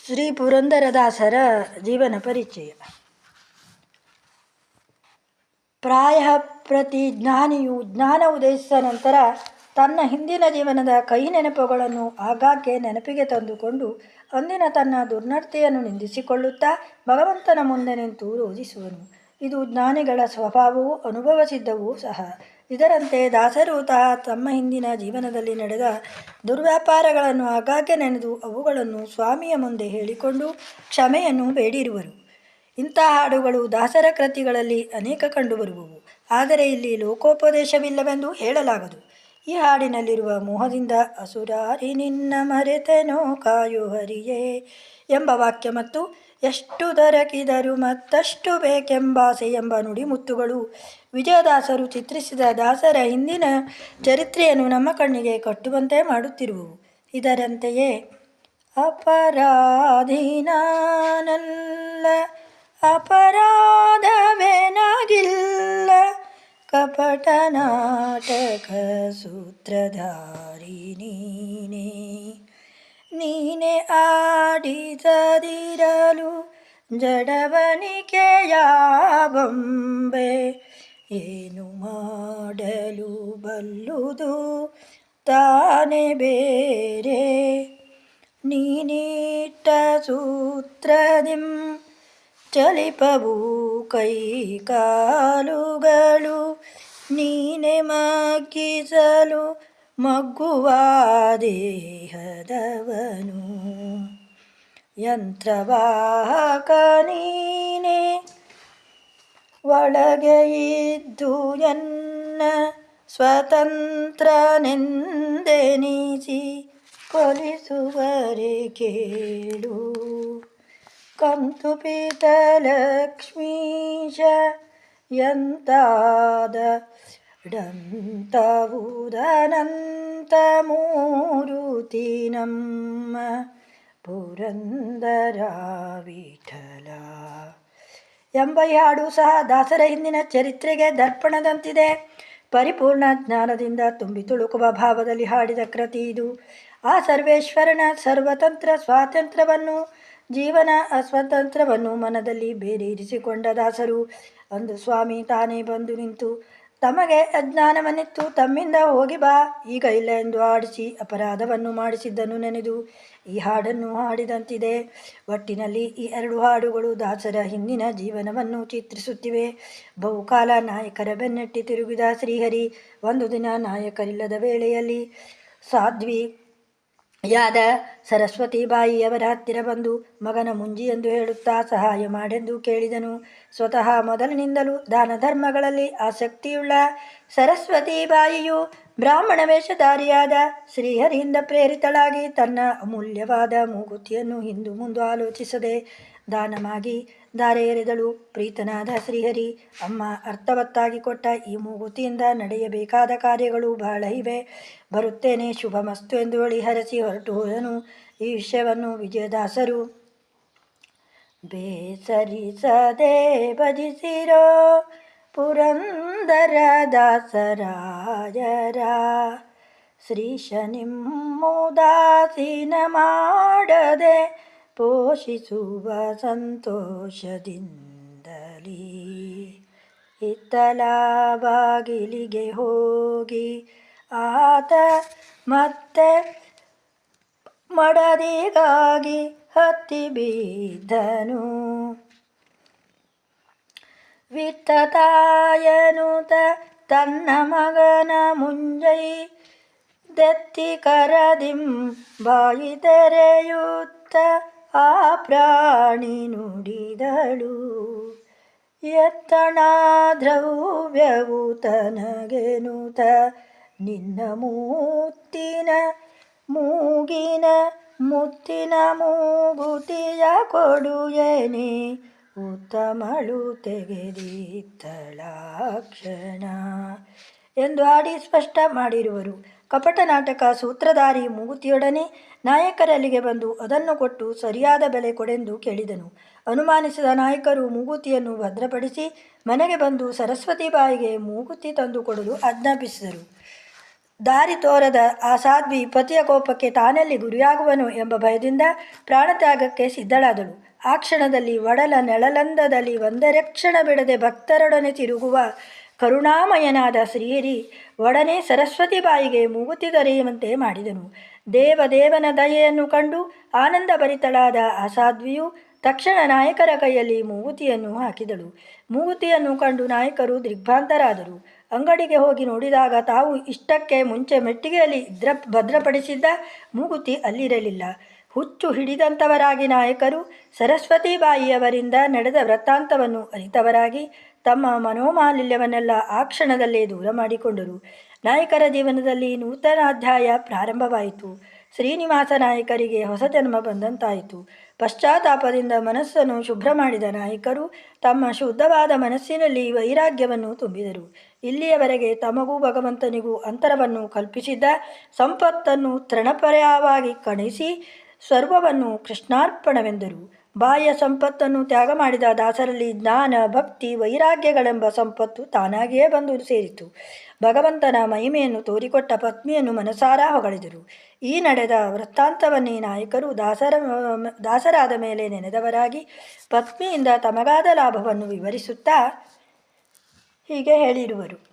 ಶ್ರೀ ಪುರಂದರದಾಸರ ಜೀವನ ಪರಿಚಯ. ಪ್ರಾಯ ಪ್ರತಿ ಜ್ಞಾನಿಯು ಜ್ಞಾನ ಉದಯಿಸಿದ ನಂತರ ತನ್ನ ಹಿಂದಿನ ಜೀವನದ ಕಹಿ ನೆನಪುಗಳನ್ನು ಆಗಾಗ್ಗೆ ನೆನಪಿಗೆ ತಂದುಕೊಂಡು ಅಂದಿನ ತನ್ನ ದುರ್ನಡತೆಯನ್ನು ನಿಂದಿಸಿಕೊಳ್ಳುತ್ತಾ ಭಗವಂತನ ಮುಂದೆ ನಿಂತು ರೋಧಿಸುವನು. ಇದು ಜ್ಞಾನಿಗಳ ಸ್ವಭಾವವೂ ಅನುಭವ ಸಿದ್ಧವೂ ಸಹ. ಇದರಂತೆ ದಾಸರು ತಮ್ಮ ಹಿಂದಿನ ಜೀವನದಲ್ಲಿ ನಡೆದ ದುರ್ವ್ಯಾಪಾರಗಳನ್ನು ಆಗಾಗ್ಗೆ ನೆನೆದು ಅವುಗಳನ್ನು ಸ್ವಾಮಿಯ ಮುಂದೆ ಹೇಳಿಕೊಂಡು ಕ್ಷಮೆಯನ್ನು ಬೇಡಿರುವರು. ಇಂಥ ಹಾಡುಗಳು ದಾಸರ ಕೃತಿಗಳಲ್ಲಿ ಅನೇಕ ಕಂಡುಬರುವವು. ಆದರೆ ಇಲ್ಲಿ ಲೋಕೋಪದೇಶವಿಲ್ಲವೆಂದು ಹೇಳಲಾಗದು. ಈ ಹಾಡಿನಲ್ಲಿರುವ ಮೋಹದಿಂದ ಅಸುರಾರಿ ನಿನ್ನ ಮರೆತೆನೋ ಕಾಯೋ ಹರಿಯೇ ಎಂಬ ವಾಕ್ಯ ಮತ್ತು ಎಷ್ಟು ದೊರಕಿದರೂ ಮತ್ತಷ್ಟು ಬೇಕೆಂಬಾಸೆ ಎಂಬ ನುಡಿಮುತ್ತುಗಳು ವಿಜಯದಾಸರು ಚಿತ್ರಿಸಿದ ದಾಸರ ಹಿಂದಿನ ಚರಿತ್ರೆಯನ್ನು ನಮ್ಮ ಕಣ್ಣಿಗೆ ಕಟ್ಟುವಂತೆ ಮಾಡುತ್ತಿರುವವು. ಇದರಂತೆಯೇ ಅಪರಾಧೀನಾನಲ್ಲ ಅಪರಾಧವೇನಾಗಿಲ್ಲ ಕಪಟ ನಾಟಕ ಸೂತ್ರಧಾರಿ ನೀನೆ ಆಡಿಸದಿರಲು ಜಡವನಿಕೆಯ ಬೊಂಬೆ ಏನು ಮಾಡಲು ಬಲ್ಲುದು ತಾನೇ ಬೇರೆ ನೀನಿಟ್ಟ ಸೂತ್ರದಿಂ ಚಲಿಪವು ಕೈ ಕಾಲುಗಳು ನೀನೆ ಮಗ್ಗಿಸಲು ಮಗ್ಗುವ ದೇಹದವನು ಯಂತ್ರವಾಹಕ ನೀನೆ ಒಳಗೆ ಇದ್ದು ಎನ್ನ ಸ್ವತಂತ್ರನೆಂದೆನಿಸಿ ಕೊಲಿಸುವರೆ ಕೇಳು ಕಂತು ಪೀತಲಕ್ಷ್ಮೀಶ ಎಂತಾದ ದಂತವುದನಂತ ಮೂರುತಿ ನಮ್ಮ ಪುರಂದರ ವಿಠಲ ಎಂಬ ಈ ಹಾಡು ಸಹ ದಾಸರ ಹಿಂದಿನ ಚರಿತ್ರೆಗೆ ದರ್ಪಣದಂತಿದೆ. ಪರಿಪೂರ್ಣ ಜ್ಞಾನದಿಂದ ತುಂಬಿ ತುಳುಕುವ ಭಾವದಲ್ಲಿ ಹಾಡಿದ ಕೃತಿ ಇದು. ಆ ಸರ್ವೇಶ್ವರನ ಸರ್ವತಂತ್ರ ಸ್ವಾತಂತ್ರ್ಯವನ್ನು ಜೀವನ ಅಸ್ವತಂತ್ರವನ್ನು ಮನದಲ್ಲಿ ಬೇರೆ ಇರಿಸಿಕೊಂಡ ದಾಸರು ಅಂದು ಸ್ವಾಮಿ ತಾನೇ ಬಂದು ನಿಂತು ತಮಗೆ ಅಜ್ಞಾನವನ್ನಿತ್ತು ತಮ್ಮಿಂದ ಹೋಗಿ ಬಾ ಈಗ ಇಲ್ಲ ಎಂದು ಆಡಿಸಿ ಅಪರಾಧವನ್ನು ಮಾಡಿಸಿದ್ದನ್ನು ನೆನೆದು ಈ ಹಾಡನ್ನು ಹಾಡಿದಂತಿದೆ. ಒಟ್ಟಿನಲ್ಲಿ ಈ ಎರಡು ಹಾಡುಗಳು ದಾಸರ ಹಿಂದಿನ ಜೀವನವನ್ನು ಚಿತ್ರಿಸುತ್ತಿವೆ. ಬಹುಕಾಲ ನಾಯಕರ ಬೆನ್ನಟ್ಟಿ ತಿರುಗಿದ ಶ್ರೀಹರಿ ಒಂದು ದಿನ ನಾಯಕರಿಲ್ಲದ ವೇಳೆಯಲ್ಲಿ ಸಾಧ್ವಿಯಾದ ಸರಸ್ವತೀಬಾಯಿಯವರ ಹತ್ತಿರ ಬಂದು ಮಗನ ಮುಂಜಿ ಎಂದು ಹೇಳುತ್ತಾ ಸಹಾಯ ಮಾಡೆಂದು ಕೇಳಿದನು. ಸ್ವತಃ ಮೊದಲಿನಿಂದಲೂ ದಾನ ಧರ್ಮಗಳಲ್ಲಿ ಆಸಕ್ತಿಯುಳ್ಳ ಸರಸ್ವತೀಬಾಯಿಯು ಬ್ರಾಹ್ಮಣ ವೇಷಧಾರಿಯಾದ ಶ್ರೀಹರಿಯಿಂದ ಪ್ರೇರಿತಳಾಗಿ ತನ್ನ ಅಮೂಲ್ಯವಾದ ಮೂಗುತಿಯನ್ನು ಹಿಂದು ಮುಂದು ಆಲೋಚಿಸದೆ ದಾನಮಾಗಿ ಧಾರೆ ಎರೆದಳು. ಪ್ರೀತನಾದ ಶ್ರೀಹರಿ, ಅಮ್ಮ ಅರ್ಥವತ್ತಾಗಿ ಕೊಟ್ಟ ಈ ಮೂಗುತಿಯಿಂದ ನಡೆಯಬೇಕಾದ ಕಾರ್ಯಗಳು ಬಹಳ ಇವೆ, ಬರುತ್ತೇನೆ, ಶುಭಮಸ್ತು ಎಂದು ಹೇಳಿ ಹರಸಿ ಹೊರಟು ಹೋದನು. ಈ ವಿಷಯವನ್ನು ವಿಜಯದಾಸರು ಬೇಸರಿಸದೆ ಭಜಿಸಿರೋ ಪುರಂದರ ದಾಸರಾಯರ ಶ್ರೀಶ ನಿಮ್ಮುದಾಸೀನ ಮಾಡದೆ ಪೋಷಿಸುವ ಸಂತೋಷದಿಂದಲೀ ಇತ್ತಲ ಬಾಗಿಲಿಗೆ ಹೋಗಿ ಆತ ಮತ್ತೆ ಮಡದಿಗಾಗಿ ಹತ್ತಿ ಬಿದ್ದನು. ವಿತ್ತತಾಯನುತ ತನ್ನ ಮಗನ ಮುಂಜೈ ದೆತ್ತಿ ಕರದಿಂ ಬಾಯಿ ತೆರೆಯುತ್ತ ಆ ಪ್ರಾಣಿ ನುಡಿದಳು, ಎತ್ತಣ ದ್ರವ್ಯವು ತನಗೆನುತ ನಿನ್ನ ಮೂಗಿನ ಮುತ್ತಿನ ಮೂಗುತಿಯ ಕೊಡುಯೇನೆ ಉತ್ತಮಳು ತೆಗೆದಿತ್ತಳಾಕ್ಷಣ ಎಂದು ಹಾಡಿ ಸ್ಪಷ್ಟ ಮಾಡಿರುವರು. ಕಪಟ ನಾಟಕ ಸೂತ್ರಧಾರಿ ಮೂಗುತಿಯೊಡನೆ ನಾಯಕರಲ್ಲಿಗೆ ಬಂದು ಅದನ್ನು ಕೊಟ್ಟು ಸರಿಯಾದ ಬೆಲೆ ಕೊಡೆಂದು ಕೇಳಿದನು. ಅನುಮಾನಿಸಿದ ನಾಯಕರು ಮೂಗುತಿಯನ್ನು ಭದ್ರಪಡಿಸಿ ಮನೆಗೆ ಬಂದು ಸರಸ್ವತೀಬಾಯಿಗೆ ಮೂಗುತಿ ತಂದು ಕೊಡಲು ಆಜ್ಞಾಪಿಸಿದರು. ದಾರಿ ತೋರದ ಆ ಸಾಧ್ವಿ ಪತಿಯ ಕೋಪಕ್ಕೆ ತಾನೆಲ್ಲಿ ಗುರಿಯಾಗುವನು ಎಂಬ ಭಯದಿಂದ ಪ್ರಾಣತ್ಯಾಗಕ್ಕೆ ಸಿದ್ಧಳಾದಳು. ಆ ಕ್ಷಣದಲ್ಲಿ ಒಡಲ ನೆಳಲಂದದಲ್ಲಿ ಒಂದೆರೆ ಕ್ಷಣ ಬಿಡದೆ ಭಕ್ತರೊಡನೆ ತಿರುಗುವ ಕರುಣಾಮಯನಾದ ಶ್ರೀಹರಿ ಒಡನೆ ಸರಸ್ವತಿ ಬಾಯಿಗೆ ಮೂಗುತಿ ದೊರೆಯುವಂತೆ ಮಾಡಿದನು. ದೇವದೇವನ ದಯೆಯನ್ನು ಕಂಡು ಆನಂದ ಭರಿತಳಾದ ಆ ಸಾಧ್ವಿಯು ತಕ್ಷಣ ನಾಯಕರ ಕೈಯಲ್ಲಿ ಮೂಗುತಿಯನ್ನು ಹಾಕಿದಳು. ಮೂಗುತಿಯನ್ನು ಕಂಡು ನಾಯಕರು ದಿಗ್ಭ್ರಾಂತರಾದರು. ಅಂಗಡಿಗೆ ಹೋಗಿ ನೋಡಿದಾಗ ತಾವು ಇಷ್ಟಕ್ಕೆ ಮುಂಚೆ ಮೆಟ್ಟಿಗೆಯಲ್ಲಿ ಭದ್ರಪಡಿಸಿದ್ದ ಮೂಗುತಿ ಅಲ್ಲಿರಲಿಲ್ಲ. ಹುಚ್ಚು ಹಿಡಿದಂಥವರಾಗಿ ನಾಯಕರು ಸರಸ್ವತಿ ಬಾಯಿಯವರಿಂದ ನಡೆದ ವೃತ್ತಾಂತವನ್ನು ಅರಿತವರಾಗಿ ತಮ್ಮ ಮನೋಮಾಲಿನ್ಯವನ್ನೆಲ್ಲ ಆ ಕ್ಷಣದಲ್ಲೇ ದೂರ ಮಾಡಿಕೊಂಡರು. ನಾಯಕರ ಜೀವನದಲ್ಲಿ ನೂತನ ಅಧ್ಯಾಯ ಪ್ರಾರಂಭವಾಯಿತು. ಶ್ರೀನಿವಾಸ ನಾಯಕರಿಗೆ ಹೊಸ ಜನ್ಮ ಬಂದಂತಾಯಿತು. ಪಶ್ಚಾತ್ತಾಪದಿಂದ ಮನಸ್ಸನ್ನು ಶುಭ್ರ ಮಾಡಿದ ನಾಯಕರು ತಮ್ಮ ಶುದ್ಧವಾದ ಮನಸ್ಸಿನಲ್ಲಿ ವೈರಾಗ್ಯವನ್ನು ತುಂಬಿದರು. ಇಲ್ಲಿಯವರೆಗೆ ತಮಗೂ ಭಗವಂತನಿಗೂ ಅಂತರವನ್ನು ಕಲ್ಪಿಸಿದ್ದ ಸಂಪತ್ತನ್ನು ತೃಣಪರ್ಯವಾಗಿ ಕಣಿಸಿ ಸರ್ವವನ್ನು ಕೃಷ್ಣಾರ್ಪಣವೆಂದರು. ಬಾಹ್ಯ ಸಂಪತ್ತನ್ನು ತ್ಯಾಗ ಮಾಡಿದ ದಾಸರಲ್ಲಿ ಜ್ಞಾನ, ಭಕ್ತಿ, ವೈರಾಗ್ಯಗಳೆಂಬ ಸಂಪತ್ತು ತಾನಾಗಿಯೇ ಬಂದು ಸೇರಿತು. ಭಗವಂತನ ಮಹಿಮೆಯನ್ನು ತೋರಿಕೊಟ್ಟ ಪತ್ನಿಯನ್ನು ಮನಸಾರ ಹೊಗಳಿದರು. ಈ ನಡೆದ ವೃತ್ತಾಂತವನ್ನೇ ನಾಯಕರು ದಾಸರಾದ ಮೇಲೆ ನೆನೆದವರಾಗಿ ಪತ್ನಿಯಿಂದ ತಮಗಾದ ಲಾಭವನ್ನು ವಿವರಿಸುತ್ತಾ ಹೀಗೆ ಹೇಳಿರುವರು.